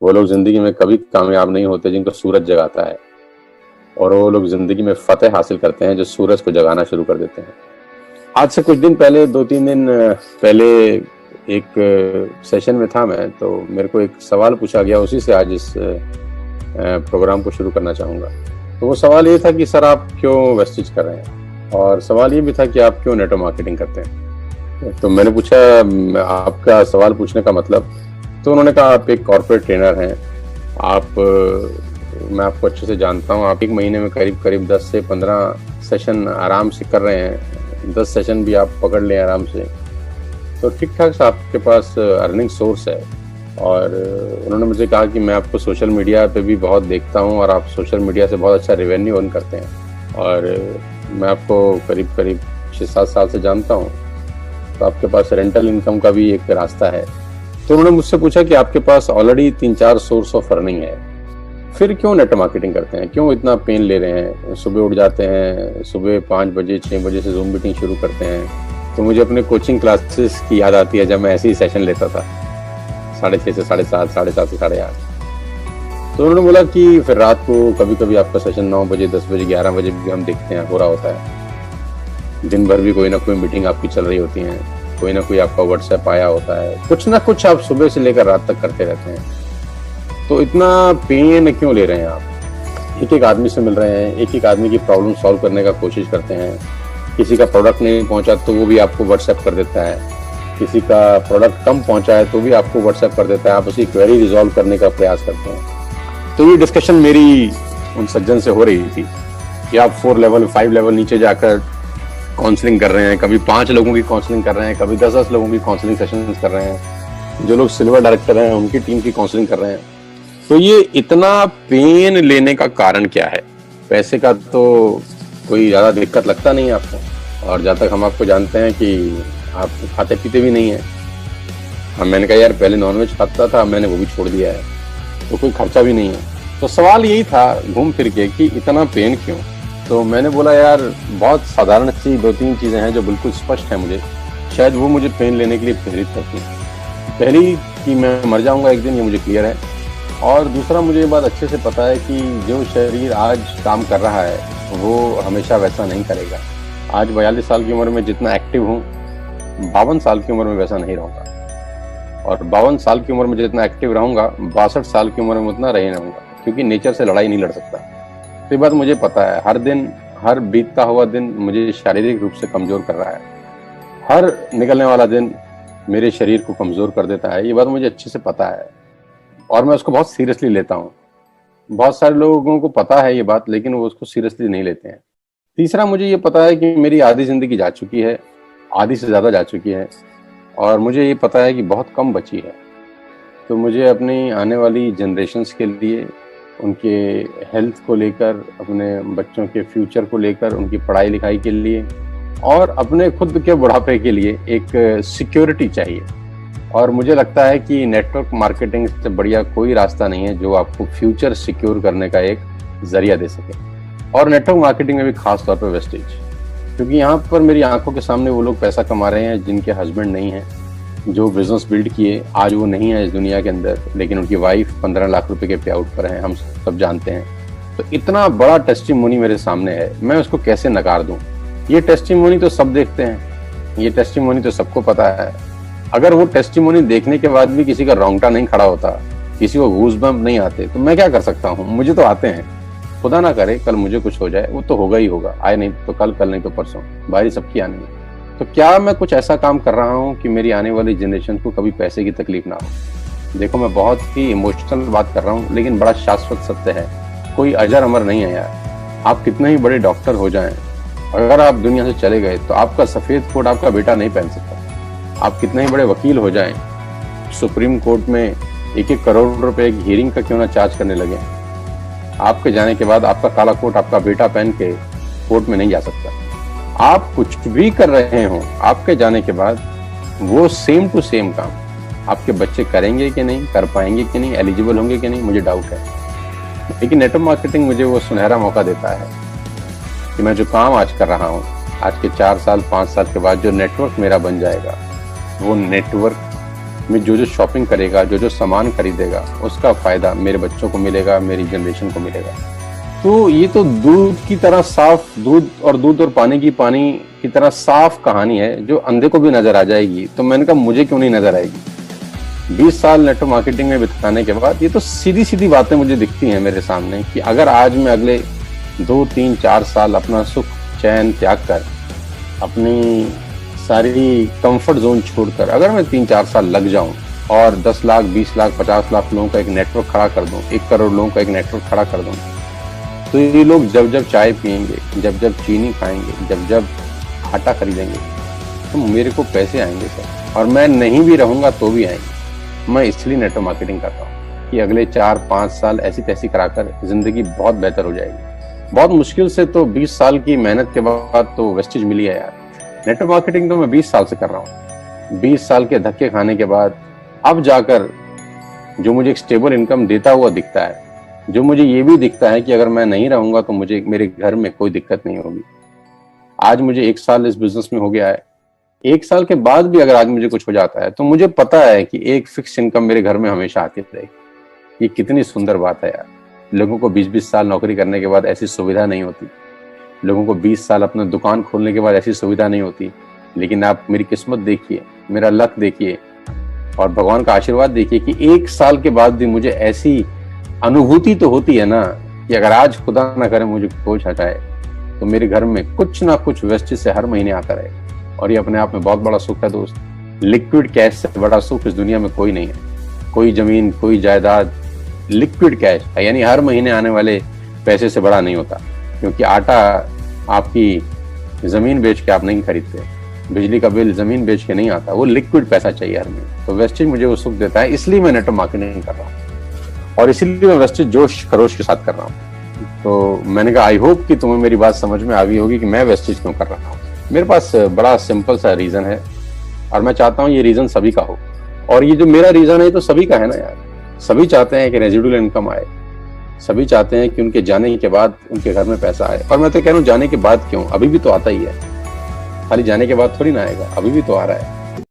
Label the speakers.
Speaker 1: वो लोग जिंदगी में कभी कामयाब नहीं होते जिनको सूरज जगाता है, और वो लोग जिंदगी में फतेह हासिल करते हैं जो सूरज को जगाना शुरू कर देते हैं। आज से कुछ दिन पहले, 2-3 दिन पहले एक सेशन में था मैं, तो मेरे को एक सवाल पूछा गया, उसी से आज इस प्रोग्राम को शुरू करना चाहूँगा। तो वो सवाल ये था कि सर आप क्यों वेस्टेज कर रहे हैं, और सवाल ये भी था कि आप क्यों नेटवर्क मार्केटिंग करते हैं। तो मैंने पूछा आपका सवाल पूछने का मतलब, तो उन्होंने कहा आप एक कॉर्पोरेट ट्रेनर हैं, मैं आपको अच्छे से जानता हूँ, आप एक महीने में करीब 10 से 15 सेशन आराम से कर रहे हैं, 10 सेशन भी आप पकड़ लें आराम से, तो ठीक ठाक से आपके पास अर्निंग सोर्स है। और उन्होंने मुझे कहा कि मैं आपको सोशल मीडिया पे भी बहुत देखता हूँ और आप सोशल मीडिया से बहुत अच्छा रेवेन्यू अर्न करते हैं, और मैं आपको करीब 6-7 साल से जानता हूँ, तो आपके पास रेंटल इनकम का भी एक रास्ता है। तो उन्होंने मुझसे पूछा कि आपके पास ऑलरेडी 3-4 सोर्स ऑफ अर्निंग है, फिर क्यों नेटवर्क मार्केटिंग करते हैं, क्यों इतना पेन ले रहे हैं। सुबह उठ जाते हैं, सुबह 5 बजे 6 बजे से जूम मीटिंग शुरू करते हैं। तो मुझे अपने कोचिंग क्लासेस की याद आती है, जब मैं ऐसे ही सेशन लेता था 6:30 से 7:30, 7:30 से 8:30। तो उन्होंने बोला कि फिर रात को कभी कभी आपका सेशन 9 बजे 10 बजे 11 बजे भी हम देखते हैं हो रहा होता है। दिन भर भी कोई ना कोई मीटिंग आपकी चल रही होती है, कोई ना कोई आपका व्हाट्सएप आया होता है, कुछ ना कुछ आप सुबह से लेकर रात तक करते रहते हैं। तो इतना पेन क्यों ले रहे हैं आप। एक आदमी से मिल रहे हैं, एक आदमी की प्रॉब्लम सॉल्व करने का कोशिश करते हैं। किसी का प्रोडक्ट नहीं पहुंचा तो वो भी आपको व्हाट्सएप कर देता है, किसी का प्रोडक्ट कम पहुंचा है तो भी आपको व्हाट्सएप कर देता है, आप उसकी क्वेरी रिजॉल्व करने का प्रयास करते हैं। तो ये डिस्कशन मेरी उन सज्जन से हो रही थी कि आप 4 लेवल 5 लेवल नीचे जाकर काउंसलिंग कर रहे हैं, कभी 5 लोगों की काउंसलिंग कर रहे हैं, कभी 10-10 लोगों की काउंसलिंग सेशन कर रहे हैं, जो लोग सिल्वर डायरेक्टर हैं उनकी टीम की काउंसलिंग कर रहे हैं। तो ये इतना पेन लेने का कारण क्या है। पैसे का तो कोई ज्यादा दिक्कत लगता नहीं है आपको, और जहाँ तक हम आपको जानते हैं कि आप खाते पीते भी नहीं है। मैंने कहा यार पहले नॉनवेज खाता था, मैंने वो भी छोड़ दिया है, तो कोई खर्चा भी नहीं है। तो सवाल यही था घूम फिर के कि इतना पेन क्यों। तो मैंने बोला यार बहुत साधारण सी 2-3 चीजें हैं जो बिल्कुल स्पष्ट है मुझे, शायद वो मुझे पेन लेने के लिए प्रेरित करती हैं। पहली कि मैं मर जाऊंगा एक दिन, ये मुझे क्लियर है, और दूसरा मुझे ये बात अच्छे से पता है कि जो शरीर आज काम कर रहा है वो हमेशा वैसा नहीं करेगा। आज 42 साल की उम्र में जितना एक्टिव हूँ, 52 साल की उम्र में वैसा नहीं रहूँगा, और 52 साल की उम्र में जितना एक्टिव रहूँगा 62 साल की उम्र में उतना रह रहूँगा, क्योंकि नेचर से लड़ाई नहीं लड़ सकता। तो ये बात मुझे पता है। हर बीतता हुआ दिन मुझे शारीरिक रूप से कमजोर कर रहा है, हर निकलने वाला दिन मेरे शरीर को कमजोर कर देता है, ये बात मुझे अच्छे से पता है, और मैं उसको बहुत सीरियसली लेता हूँ। बहुत सारे लोगों को पता है ये बात, लेकिन वो उसको सीरियसली नहीं लेते हैं। तीसरा, मुझे ये पता है कि मेरी आधी जिंदगी जा चुकी है, आधी से ज्यादा जा चुकी है, और मुझे ये पता है कि बहुत कम बची है। तो मुझे अपनी आने वाली जनरेशन्स के लिए, उनके हेल्थ को लेकर, अपने बच्चों के फ्यूचर को लेकर, उनकी पढ़ाई लिखाई के लिए, और अपने खुद के बुढ़ापे के लिए एक सिक्योरिटी चाहिए। और मुझे लगता है कि नेटवर्क मार्केटिंग से बढ़िया कोई रास्ता नहीं है जो आपको फ्यूचर सिक्योर करने का एक जरिया दे सके, और नेटवर्क मार्केटिंग में भी खास तौर पर वेस्टेज, क्योंकि यहाँ पर मेरी आंखों के सामने वो लोग पैसा कमा रहे हैं जिनके हस्बैंड नहीं हैं, जो बिजनेस बिल्ड किए आज वो नहीं है इस दुनिया के अंदर, लेकिन उनकी वाइफ 15 लाख रुपए के पे आउट पर है, हम सब जानते हैं। तो इतना बड़ा टेस्टिमोनी मेरे सामने है, मैं उसको कैसे नकार दूं। ये टेस्टिमोनी तो सब देखते हैं, ये टेस्टिमोनी तो सबको पता है। अगर वो टेस्टिमोनी देखने के बाद भी किसी का रोंगटा नहीं खड़ा होता, किसी को गूज़बम्प नहीं आते, तो मैं क्या कर सकता हूँ। मुझे तो आते हैं। खुदा ना करे कल मुझे कुछ हो जाए, वो तो होगा ही होगा, आए नहीं तो कल नहीं तो परसों, बारी सबकी आनी है। तो क्या मैं कुछ ऐसा काम कर रहा हूँ कि मेरी आने वाली जनरेशन को कभी पैसे की तकलीफ ना हो। देखो मैं बहुत ही इमोशनल बात कर रहा हूँ, लेकिन बड़ा शाश्वत सत्य है, कोई अजर अमर नहीं है यार। आप कितने ही बड़े डॉक्टर हो जाएं, अगर आप दुनिया से चले गए तो आपका सफेद कोट आपका बेटा नहीं पहन सकता। आप कितने ही बड़े वकील हो जाएं, सुप्रीम कोर्ट में 1-1 करोड़ रुपए की हियरिंग का क्यों ना चार्ज करने लगे, आपके जाने के बाद आपका काला कोट आपका बेटा पहन के कोर्ट में नहीं जा सकता। आप कुछ भी कर रहे हो, आपके जाने के बाद वो सेम टू सेम काम आपके बच्चे करेंगे कि नहीं, कर पाएंगे कि नहीं, एलिजिबल होंगे कि नहीं, मुझे डाउट है। लेकिन नेटवर्क मार्केटिंग मुझे वो सुनहरा मौका देता है कि मैं जो काम आज कर रहा हूँ, आज के 4 साल 5 साल के बाद जो नेटवर्क मेरा बन जाएगा, वो नेटवर्क में जो जो शॉपिंग करेगा, जो जो सामान खरीदेगा, उसका फायदा मेरे बच्चों को मिलेगा, मेरी जनरेशन को मिलेगा। तो ये तो दूध की तरह साफ, दूध और पानी की तरह साफ कहानी है जो अंधे को भी नजर आ जाएगी। तो मैंने कहा मुझे क्यों नहीं नजर आएगी। 20 साल नेटवर्क मार्केटिंग में बिताने के बाद ये तो सीधी सीधी बातें मुझे दिखती हैं मेरे सामने कि अगर आज मैं अगले 2, 3, 4 साल अपना सुख चैन त्याग कर, अपनी सारी कंफर्ट जोन छोड़कर अगर मैं 3-4 साल लग जाऊं और 10 लाख, 20 लाख, 50 लाख लोगों का एक नेटवर्क खड़ा कर दूं, 1 करोड़ लोगों का एक नेटवर्क खड़ा कर दूं, तो ये लोग जब जब चाय पियेंगे, जब जब चीनी खाएंगे, जब जब आटा खरीदेंगे, तो मेरे को पैसे आएंगे सर। और मैं नहीं भी रहूंगा तो भी आएंगे। मैं इसलिए नेटवर्क मार्केटिंग करता हूँ कि अगले 4-5 साल ऐसी तैसी कराकर जिंदगी बहुत बेहतर हो जाएगी। बहुत मुश्किल से तो 20 साल की मेहनत के बाद तो वेस्टेज मिली है यार। नेटवर्क मार्केटिंग तो मैं 20 साल से कर रहा हूँ। 20 साल के धक्के खाने के बाद अब जाकर जो मुझे एक स्टेबल इनकम देता हुआ दिखता है, जो मुझे ये भी दिखता है कि अगर मैं नहीं रहूंगा तो मुझे मेरे घर में कोई दिक्कत नहीं होगी। आज मुझे 1 साल इस बिजनेस में हो गया है। 1 साल के बाद भी अगर आज मुझे कुछ हो जाता है तो मुझे पता है कि एक फिक्स इनकम मेरे घर में हमेशा आती रहेगी। ये कितनी सुंदर बात है यार। लोगों को 20-20 साल नौकरी करने के बाद ऐसी सुविधा नहीं होती। लोगों को 20 साल अपना दुकान खोलने के बाद ऐसी सुविधा नहीं होती। लेकिन आप मेरी किस्मत देखिए, मेरा लक देखिए और भगवान का आशीर्वाद देखिए कि 1 साल के बाद भी मुझे ऐसी अनुभूति तो होती है ना कि अगर आज खुदा ना करे मुझे कोच हटाए तो मेरे घर में कुछ ना कुछ वेस्टेज से हर महीने आता रहे। और ये अपने आप में बहुत बड़ा सुख है दोस्त। लिक्विड कैश से बड़ा सुख इस दुनिया में कोई नहीं है। कोई जमीन, कोई जायदाद, लिक्विड कैश है, यानी हर महीने आने वाले पैसे से बड़ा नहीं होता। क्योंकि आटा आपकी जमीन बेच के आप नहीं खरीदते, बिजली का बिल जमीन बेच के नहीं आता, वो लिक्विड पैसा चाहिए हर महीने। तो वेस्टेज मुझे वो सुख देता है, इसलिए मैं नेटवर्क मार्केटिंग कर रहा हूँ और इसीलिए मैं वेस्टेज जोश खरोश के साथ कर रहा हूँ। तो मैंने कहा आई होप कि तुम्हें मेरी बात समझ में आ गई होगी कि मैं वेस्टेज क्यों कर रहा हूँ। मेरे पास बड़ा सिंपल सा रीजन है और मैं चाहता हूँ ये रीजन सभी का हो। और ये जो मेरा रीजन है तो सभी का है ना यार। सभी चाहते हैं कि रेजिडुअल इनकम आए, सभी चाहते हैं कि उनके जाने के बाद उनके घर में पैसा आए। और मैं तो कह रहा हूँ जाने के बाद क्यों, अभी भी तो आता ही है। खाली जाने के बाद थोड़ी ना आएगा, अभी भी तो आ रहा है।